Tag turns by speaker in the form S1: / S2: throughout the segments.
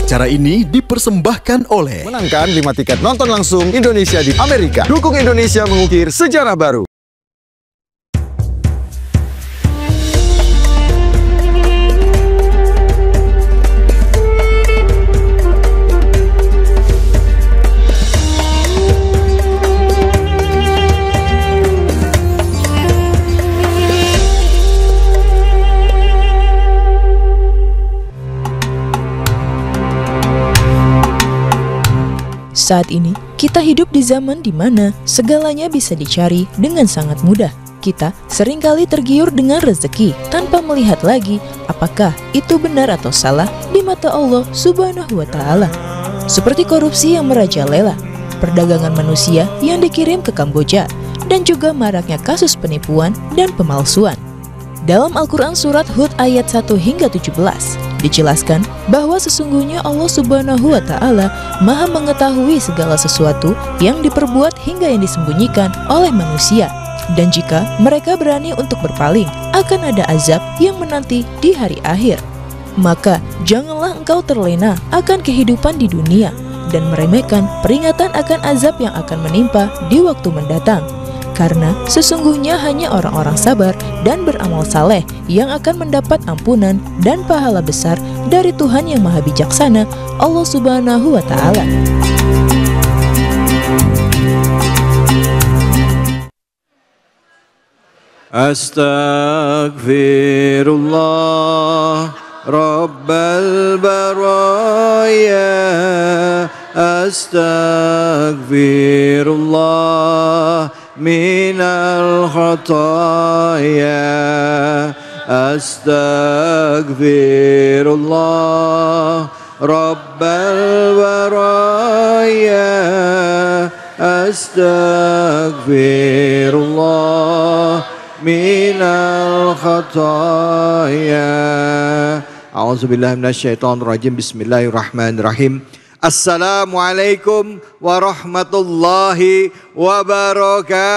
S1: Acara ini dipersembahkan oleh
S2: Menangkan 5 tiket nonton langsung Indonesia di Amerika. Dukung Indonesia mengukir sejarah baru.
S3: Saat ini, kita hidup di zaman di mana segalanya bisa dicari dengan sangat mudah. Kita seringkali tergiur dengan rezeki tanpa melihat lagi apakah itu benar atau salah di mata Allah Subhanahu wa Ta'ala. Seperti korupsi yang merajalela, perdagangan manusia yang dikirim ke Kamboja, dan juga maraknya kasus penipuan dan pemalsuan. Dalam Al-Quran Surat Hud ayat 1 hingga 17, dijelaskan bahwa sesungguhnya Allah Subhanahu wa Ta'ala Maha mengetahui segala sesuatu yang diperbuat hingga yang disembunyikan oleh manusia. Dan jika mereka berani untuk berpaling, akan ada azab yang menanti di hari akhir. Maka janganlah engkau terlena akan kehidupan di dunia dan meremehkan peringatan akan azab yang akan menimpa di waktu mendatang. Karena sesungguhnya hanya orang-orang sabar dan beramal saleh yang akan mendapat ampunan dan pahala besar dari Tuhan yang Maha Bijaksana, Allah Subhanahu wa Ta'ala.
S4: Astaghfirullah Rabbal baraya, astaghfirullah minal khataya, astaghfirullah Rabbal baraya, astaghfirullah minal khataya. A'udzubillahi minasyaitonir rajim. Bismillahirrahmanirrahim. Assalamualaikum warahmatullahi wabarakatuh.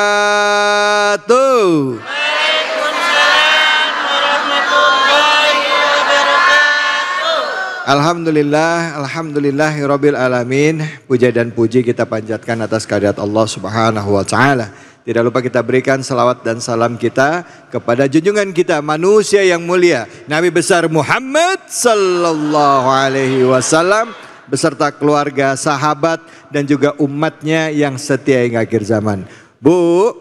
S5: Waalaikumsalam warahmatullahi wabarakatuh.
S4: Alhamdulillahirabbil alamin. Puja dan puji kita panjatkan atas kehadirat Allah Subhanahu wa Ta'ala. Tidak lupa kita berikan salawat dan salam kita kepada junjungan kita, manusia yang mulia, Nabi besar Muhammad sallallahu alaihi wasallam, beserta keluarga, sahabat, dan juga umatnya yang setia hingga akhir zaman. Bu,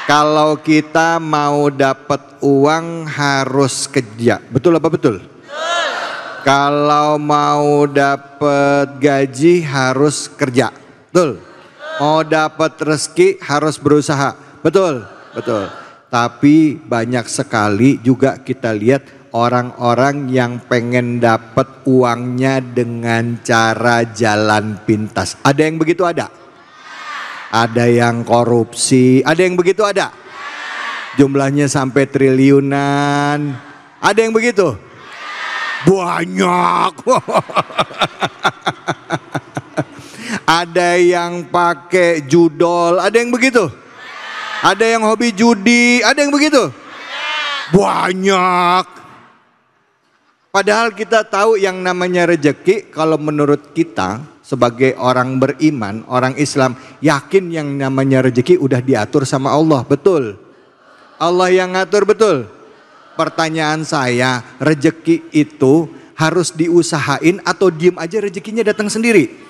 S4: kalau kita mau dapat uang harus kerja, betul apa betul? Kalau mau dapat gaji harus kerja, betul? Mau dapat rezeki harus berusaha, betul? Betul. Tapi banyak sekali juga kita lihat orang-orang yang pengen dapat uangnya dengan cara jalan pintas. Ada yang begitu ada? Ada yang korupsi, ada yang begitu ada? Jumlahnya sampai triliunan. Ada yang begitu? Banyak. Ada yang pakai judol, ada yang begitu? Ada yang hobi judi, ada yang begitu? Banyak. Padahal kita tahu yang namanya rezeki, kalau menurut kita sebagai orang beriman, orang Islam, yakin yang namanya rezeki udah diatur sama Allah, betul? Allah yang ngatur, betul? Pertanyaan saya, rezeki itu harus diusahain atau diem aja rezekinya datang sendiri?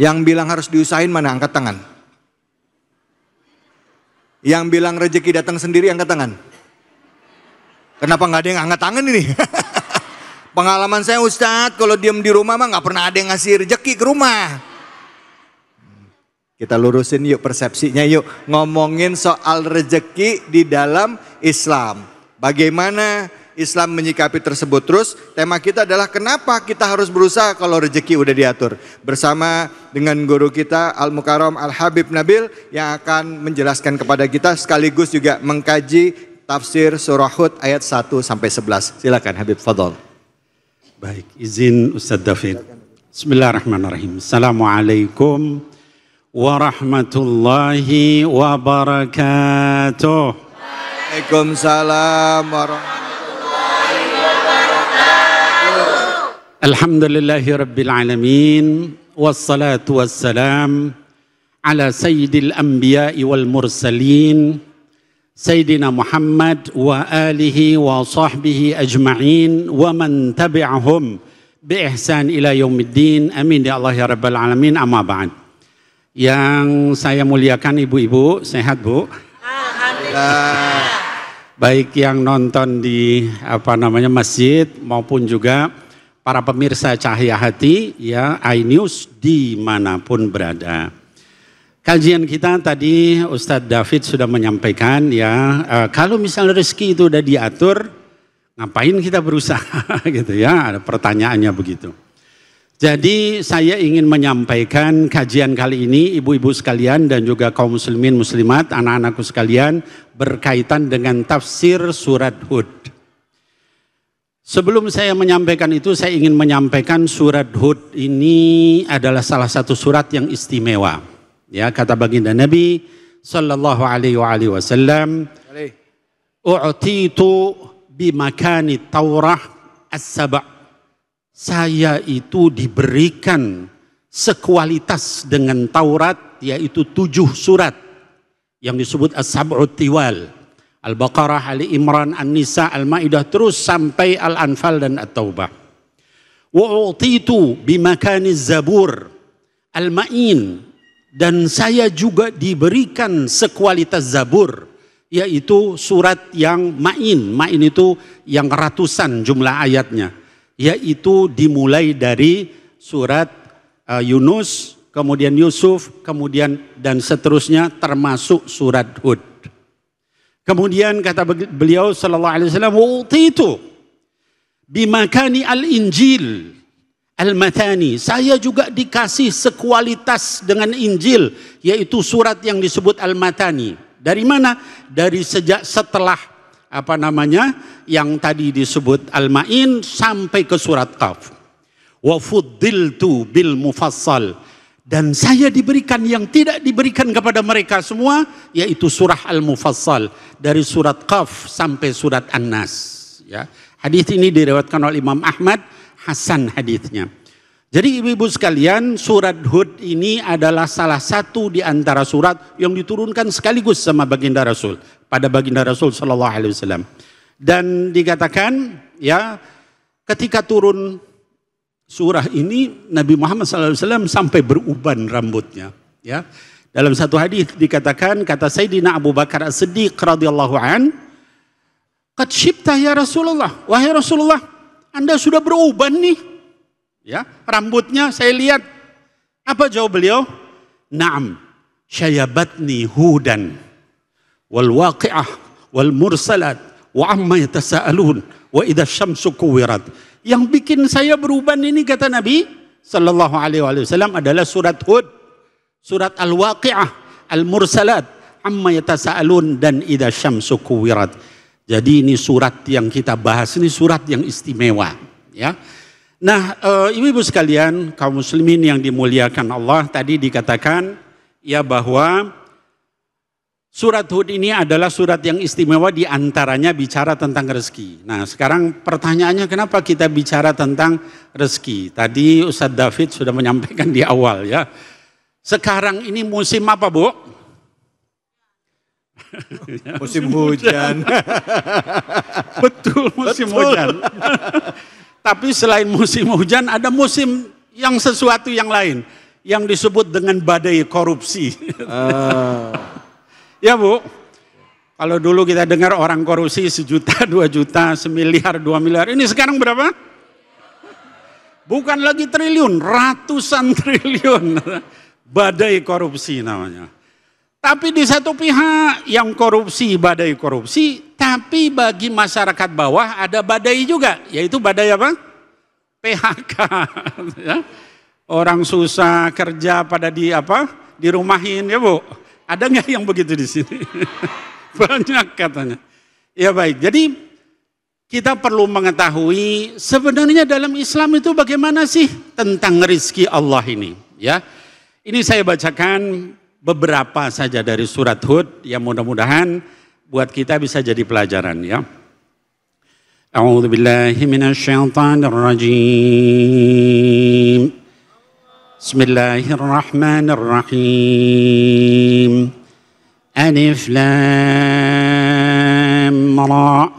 S4: Yang bilang harus diusahain mana? Angkat tangan. Yang bilang rezeki datang sendiri angkat tangan. Kenapa nggak ada yang angkat tangan ini? Pengalaman saya Ustadz, kalau diem di rumah mah nggak pernah ada yang ngasih rezeki ke rumah. Kita lurusin yuk persepsinya yuk. Ngomongin soal rezeki di dalam Islam. Bagaimana Islam menyikapi tersebut. Terus tema kita adalah kenapa kita harus berusaha kalau rezeki udah diatur. Bersama dengan guru kita Al-Mukarram Al-Habib Nabil yang akan menjelaskan kepada kita sekaligus juga mengkaji tafsir surah Hud ayat 1 sampai 11. Silakan Habib, fadhol.
S6: Baik, izin Ustadz David. Bismillahirrahmanirrahim. Assalamualaikum warahmatullahi wabarakatuh.
S4: Waalaikumsalam warahmatullahi wabarakatuh.
S6: Alhamdulillahi Rabbil Alamin. Wassalatu wassalam ala sayyidil anbiya'i wal mursalin Sayyidina Muhammad wa alihi wa sahbihi ajma'in wa man tabi'ahum bi ihsan ila yaumiddin. Amin ya Allah ya Rabbal Alamin. Amma ba'd. Yang saya muliakan ibu-ibu, sehat Bu? Alhamdulillah. Baik yang nonton di masjid maupun juga para pemirsa Cahaya Hati ya iNews dimanapun berada. Kajian kita tadi Ustadz David sudah menyampaikan ya kalau misalnya rezeki itu udah diatur, ngapain kita berusaha gitu ya, ada pertanyaannya begitu. Jadi saya ingin menyampaikan kajian kali ini ibu-ibu sekalian dan juga kaum muslimin muslimat, anak-anakku sekalian berkaitan dengan tafsir surat Hud. Sebelum saya menyampaikan itu, saya ingin menyampaikan surat Hud ini adalah salah satu surat yang istimewa. Ya, kata baginda Nabi sallallahu alaihi wasallam, "U'titu bimakani Taurah as-sab'." Saya itu diberikan sekualitas dengan Taurat, yaitu 7 surat yang disebut as-sab'ut tiwal. Al-Baqarah, Ali Imran, An-Nisa, Al-Maidah, terus sampai Al-Anfal dan At-Taubah. Wa'utitu bimakani Zabur Al-Ma'in, dan saya juga diberikan sekualitas Zabur, yaitu surat yang Ma'in. Ma'in itu yang ratusan jumlah ayatnya, yaitu dimulai dari surat Yunus, kemudian Yusuf, kemudian dan seterusnya termasuk surat Hud. Kemudian kata beliau sallallahu alaihi wasallam, "Utitu bimakani al-Injil al-Matani." Saya juga dikasih sekualitas dengan Injil, yaitu surat yang disebut Al-Matani. Dari mana? Dari sejak setelah yang tadi disebut Al-Ma'in sampai ke surat Qaf. Wa fuddiltu bil mufassal. Dan saya diberikan yang tidak diberikan kepada mereka semua, yaitu surah Al-Mufassal dari surat Qaf sampai surat An-Nas. Ya, hadis ini diriwayatkan oleh Imam Ahmad, hasan hadisnya. Jadi ibu-ibu sekalian, surat Hud ini adalah salah satu di antara surat yang diturunkan sekaligus sama baginda Rasul, pada baginda Rasul sallallahu alaihi wasallam. Dan dikatakan ya, ketika turun surah ini Nabi Muhammad SAW sampai beruban rambutnya. Ya, dalam satu hadis dikatakan, kata Sayyidina Abu Bakar As-Siddiq radhiyallahu an, "Qad syibta ya Rasulullah." Wahai Rasulullah, Anda sudah beruban nih. Ya, rambutnya saya lihat. Apa jawab beliau? "Na'am, syayabatni hudan wal waqi'ah wal mursalat wa amma yatasaalun wa idza syamsu kuwirat." Yang bikin saya beruban ini, kata Nabi sallallahu alaihi wasallam, adalah surat Hud, surat Al-Waqi'ah, Al-Mursalat, Amma Yatasaalun, dan Idza Syamsu Kuwirat. Jadi ini surat yang kita bahas, ini surat yang istimewa, ya. Nah, ibu-ibu sekalian, kaum muslimin yang dimuliakan Allah, tadi dikatakan ya bahwa surat Hud ini adalah surat yang istimewa, di antaranya bicara tentang rezeki. Nah, sekarang pertanyaannya, kenapa kita bicara tentang rezeki? Tadi Ustadz David sudah menyampaikan di awal ya. Sekarang ini musim apa, Bu?
S2: Musim hujan.
S6: Betul, musim hujan. Tapi selain musim hujan, ada musim yang sesuatu yang lain, yang disebut dengan badai korupsi. Ya Bu, kalau dulu kita dengar orang korupsi 1 juta, 2 juta, 1 miliar, 2 miliar. Ini sekarang berapa? Bukan lagi triliun, ratusan triliun. Badai korupsi namanya. Tapi di satu pihak yang korupsi, badai korupsi, tapi bagi masyarakat bawah ada badai juga, yaitu badai apa? PHK. Ya. Orang susah kerja pada dirumahin ya Bu. Ada nggak yang begitu di sini? Banyak katanya. Ya baik, jadi kita perlu mengetahui sebenarnya dalam Islam itu bagaimana sih tentang rezeki Allah ini. Ya, ini saya bacakan beberapa saja dari surat Hud yang mudah-mudahan buat kita bisa jadi pelajaran ya. أعوذ بالله من الشيطان الرجيم بسم الله الرحمن الرحيم ألف لام را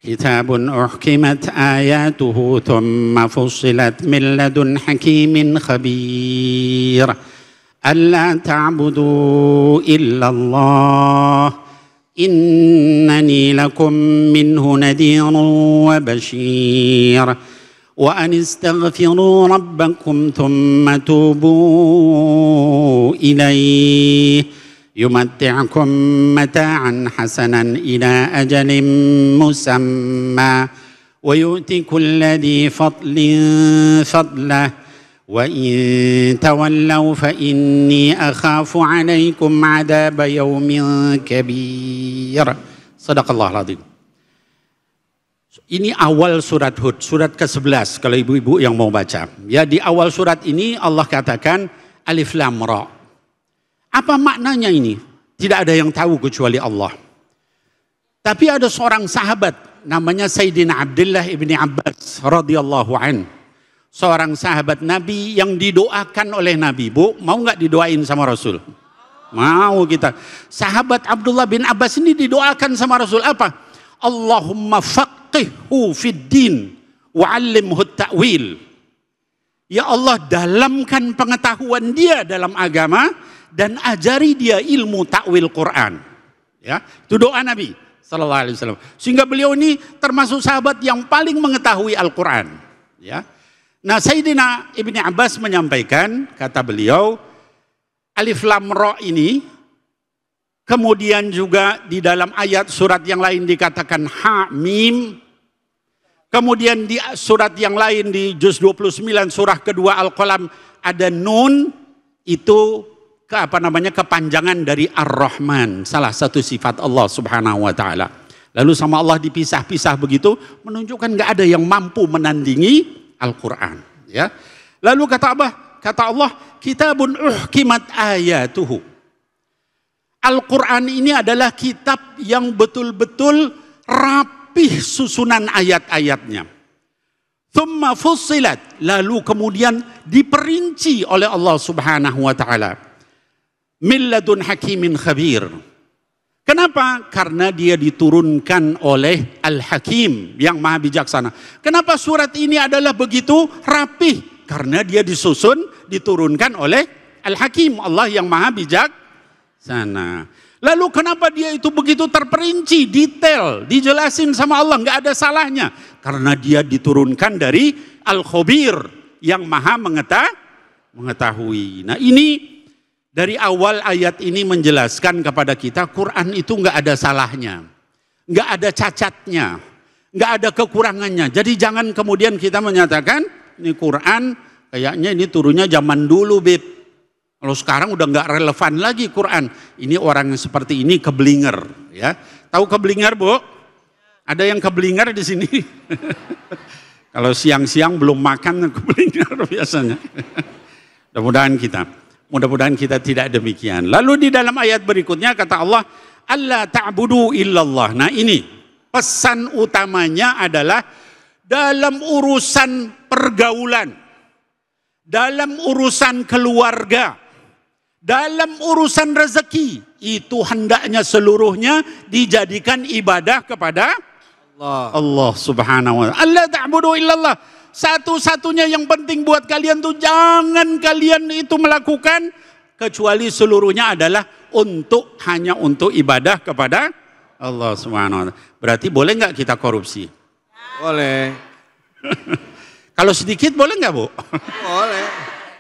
S6: كتاب أحكمت آياته ثم فصلت من لدن حكيم خبير ألا تعبدوا إلا الله إنني لكم منه نذير وبشير وأن استغفروا ربكم ثم توبوا إليه يمتعكم متاعا حسنا إلى أجل مسمى ويؤتي كل ذي فضل فضله وإن تولوا فإني أخاف عليكم عذاب يوم كبير. Sadaqallah al-Azim. Ini awal surat Hud, surat ke-11 kalau ibu-ibu yang mau baca. Ya, di awal surat ini Allah katakan Alif Lam Ra. Apa maknanya ini? Tidak ada yang tahu kecuali Allah. Tapi ada seorang sahabat namanya Sayyidina Abdullah ibni Abbas radhiyallahu an. Seorang sahabat Nabi yang didoakan oleh Nabi. Bu, mau nggak didoain sama Rasul? Mau kita. Sahabat Abdullah bin Abbas ini didoakan sama Rasul apa? Allahumma faqihhu fid din wa'allimhu ta'wil. Ya Allah, dalamkan pengetahuan dia dalam agama dan ajari dia ilmu takwil Quran. Ya, itu doa Nabi sallallahu alaihi wasallam. Sehingga beliau ini termasuk sahabat yang paling mengetahui Al-Quran. Ya. Nah, Sayyidina Ibni Abbas menyampaikan, kata beliau, Alif Lam Ra ini, kemudian juga di dalam ayat surat yang lain dikatakan Ha Mim, kemudian di surat yang lain di juz 29 surah kedua Al-Qalam ada Nun, itu kepanjangan dari Ar-Rahman, salah satu sifat Allah Subhanahu wa taala. Lalu sama Allah dipisah-pisah begitu, menunjukkan nggak ada yang mampu menandingi Al-Quran. Ya. Lalu kata Allah, kitabun uhkimat ayatuhu. Al-Quran ini adalah kitab yang betul-betul rapih susunan ayat-ayatnya. Thumma fussilat, lalu kemudian diperinci oleh Allah Subhanahu wa taala. Min ladun hakimin khabir. Kenapa? Karena dia diturunkan oleh Al-Hakim yang maha bijaksana. Kenapa surat ini adalah begitu rapih? Karena dia disusun, diturunkan oleh Al-Hakim, Allah yang maha bijaksana. Lalu kenapa dia itu begitu terperinci, detail, dijelasin sama Allah, nggak ada salahnya? Karena dia diturunkan dari Al-Khabir yang maha mengetahui. Nah, ini dari awal ayat ini menjelaskan kepada kita Quran itu nggak ada salahnya, nggak ada cacatnya, nggak ada kekurangannya. Jadi jangan kemudian kita menyatakan ini Quran kayaknya ini turunnya zaman dulu, Beb. Kalau sekarang udah nggak relevan lagi Quran. Ini orang yang seperti ini keblinger, ya. Tahu keblinger, Bu? Ada yang keblinger di sini? Kalau siang-siang belum makan keblinger biasanya. Mudah-mudahan kita tidak demikian. Lalu di dalam ayat berikutnya kata Allah, Allah ta'budu illallah. Nah, ini pesan utamanya adalah dalam urusan pergaulan, dalam urusan keluarga, dalam urusan rezeki, itu hendaknya seluruhnya dijadikan ibadah kepada Allah Subhanahu wa ta'ala. Allah ta'budu illallah. Satu-satunya yang penting buat kalian tuh jangan kalian itu melakukan kecuali seluruhnya adalah hanya untuk ibadah kepada Allah Subhanahu wa ta'ala. Berarti boleh nggak kita korupsi?
S2: Boleh.
S6: Kalau sedikit boleh nggak, Bu?
S2: Boleh.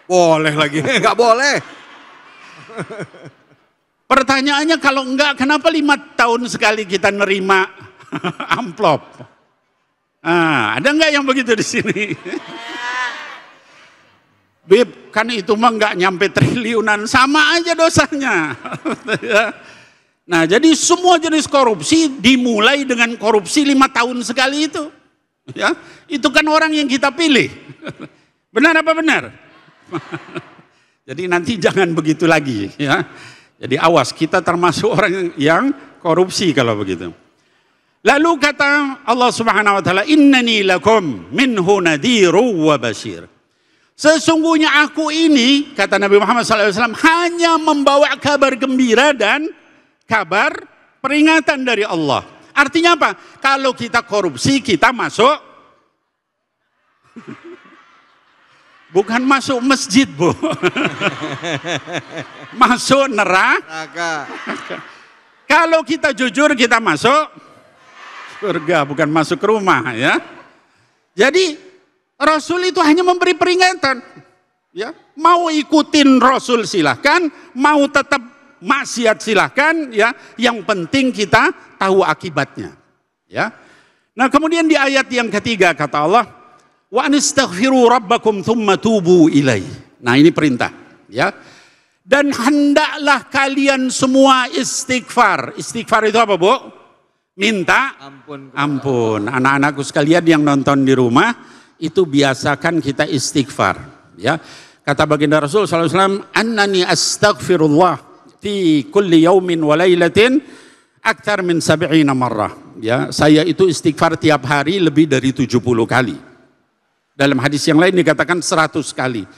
S2: Boleh lagi. Nggak boleh.
S6: Pertanyaannya kalau enggak, kenapa 5 tahun sekali kita nerima amplop? Ada nggak yang begitu di sini? Beb, kan itu mah nggak nyampe triliunan, sama aja dosanya. Nah, jadi semua jenis korupsi dimulai dengan korupsi 5 tahun sekali itu. Ya, itu kan orang yang kita pilih. Benar apa benar? Jadi nanti jangan begitu lagi, ya. Jadi awas, kita termasuk orang yang korupsi kalau begitu. Lalu kata Allah Subhanahu wa taala, "Innani lakum minhu nadhiru wa basyir." Sesungguhnya aku ini, kata Nabi Muhammad SAW, hanya membawa kabar gembira dan kabar peringatan dari Allah. Artinya apa? Kalau kita korupsi, kita masuk, bukan masuk masjid, Bu. Masuk neraka. Kalau kita jujur, kita masuk surga, bukan masuk ke rumah, ya. Jadi Rasul itu hanya memberi peringatan, ya. Mau ikutin Rasul silahkan, mau tetap maksiat silahkan, ya. Yang penting kita tahu akibatnya, ya. Nah, kemudian di ayat yang ketiga kata Allah, wa anistaghfiru rabbakum thumma tubu ilaih. Nah, ini perintah, ya. Dan hendaklah kalian semua istighfar. Istighfar itu apa, Bu? Minta ampun. Anak-anakku sekalian yang nonton di rumah, itu biasakan kita istighfar, ya. Kata baginda Rasul SAW, annani astaghfirullah fi kulli yaumin wa lailatin akthar min 70 marrah, ya. Saya itu istighfar tiap hari lebih dari 70 kali. Dalam hadis yang lain dikatakan 100 kali.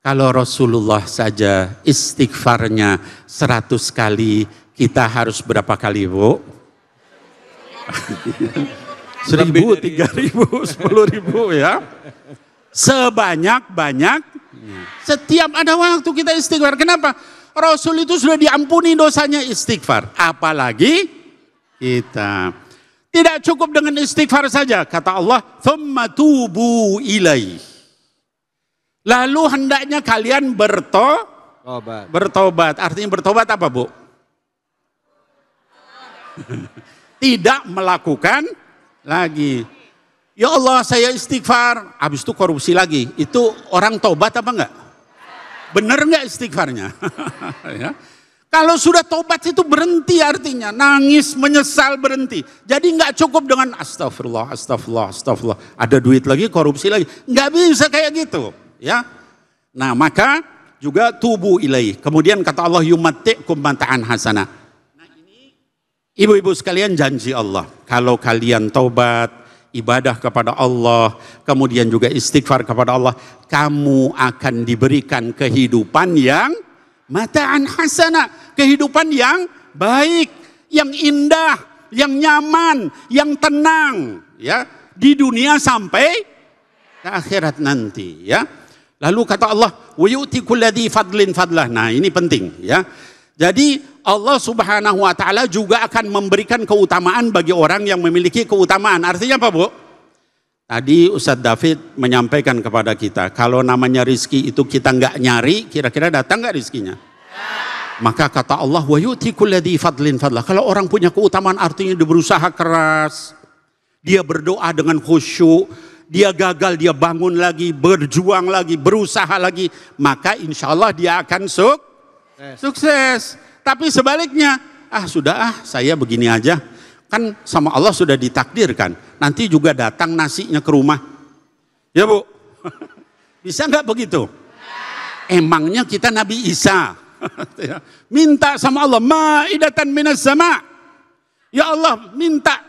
S6: Kalau Rasulullah saja istighfarnya 100 kali, kita harus berapa kali, Bu? 1.000, 3.000, 10.000, ya. Sebanyak-banyak. Setiap ada waktu kita istighfar. Kenapa? Rasul itu sudah diampuni dosanya istighfar. Apalagi kita. Tidak cukup dengan istighfar saja. Kata Allah, thumma tubu ilaih. Lalu hendaknya kalian bertobat. Artinya bertobat apa, Bu? Tidak melakukan lagi. Ya Allah, saya istighfar, habis itu korupsi lagi. Itu orang tobat apa enggak? Benar enggak istighfarnya? Ya. Kalau sudah tobat itu berhenti artinya. Nangis, menyesal, berhenti. Jadi enggak cukup dengan astagfirullah. Ada duit lagi, korupsi lagi. Enggak bisa kayak gitu. Ya. Nah, maka juga tubu ilaih. Kemudian kata Allah, yumatti'kum mata'an hasanah. Nah, ini ibu-ibu sekalian janji Allah. Kalau kalian taubat, ibadah kepada Allah, kemudian juga istighfar kepada Allah, kamu akan diberikan kehidupan yang mata'an hasanah, kehidupan yang baik, yang indah, yang nyaman, yang tenang, ya, di dunia sampai ke akhirat nanti, ya. Lalu kata Allah, wa yu'ti kulli dzi fadlin fadlah. Nah, ini penting, ya. Jadi Allah Subhanahu wa taala juga akan memberikan keutamaan bagi orang yang memiliki keutamaan. Artinya apa, Bu? Tadi Ustadz David menyampaikan kepada kita, kalau namanya rizki itu kita nggak nyari, kira-kira datang nggak rizkinya? Maka kata Allah, wa yu'ti kulli dzi fadlin fadlah. Kalau orang punya keutamaan artinya dia berusaha keras, dia berdoa dengan khusyuk, dia gagal, dia bangun lagi, berjuang lagi, berusaha lagi, maka insya Allah dia akan sukses. Tapi sebaliknya, saya begini aja, kan sama Allah sudah ditakdirkan, nanti juga datang nasinya ke rumah, ya Bu. Bisa nggak begitu? Emangnya kita Nabi Isa minta sama Allah, ma'idatan minas sama, ya Allah minta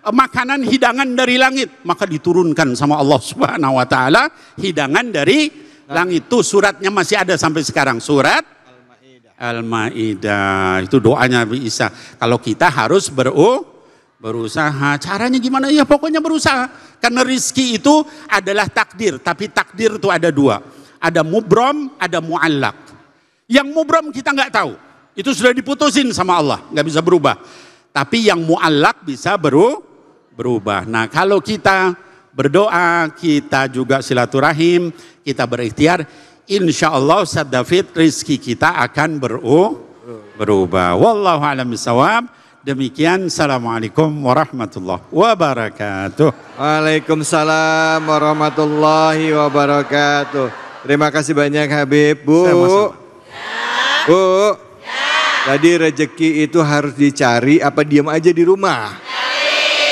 S6: makanan hidangan dari langit, maka diturunkan sama Allah Subhanahu wa taala hidangan dari langit. Itu suratnya masih ada sampai sekarang, surat Al-Maidah. Itu doanya Nabi Isa. Kalau kita harus berusaha. Caranya gimana? Ya pokoknya berusaha. Karena rizki itu adalah takdir, tapi takdir itu ada dua. Ada mubrom, ada muallak. Yang mubrom kita nggak tahu. Itu sudah diputusin sama Allah, nggak bisa berubah. Tapi yang muallak bisa berubah. Nah, kalau kita berdoa, kita juga silaturahim, kita berikhtiar, insya Allah Ustadz David rizki kita akan berubah. Wallahu a'lam bishawab. Demikian, assalamualaikum warahmatullahi wabarakatuh.
S4: Waalaikumsalam warahmatullahi wabarakatuh. Terima kasih banyak Habib. Bu, Bu, jadi rezeki itu harus dicari apa diam aja di rumah?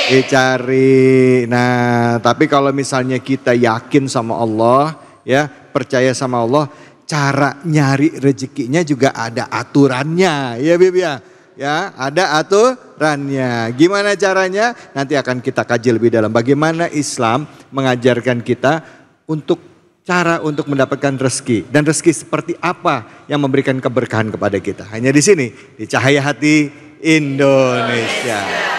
S4: Dicari. Nah, tapi kalau misalnya kita yakin sama Allah, ya, percaya sama Allah, cara nyari rezekinya juga ada aturannya, ya Bib ya. ya, ada aturannya. Gimana caranya? Nanti akan kita kaji lebih dalam. Bagaimana Islam mengajarkan kita untuk cara untuk mendapatkan rezeki. Dan rezeki seperti apa yang memberikan keberkahan kepada kita. Hanya di sini, di Cahaya Hati Indonesia.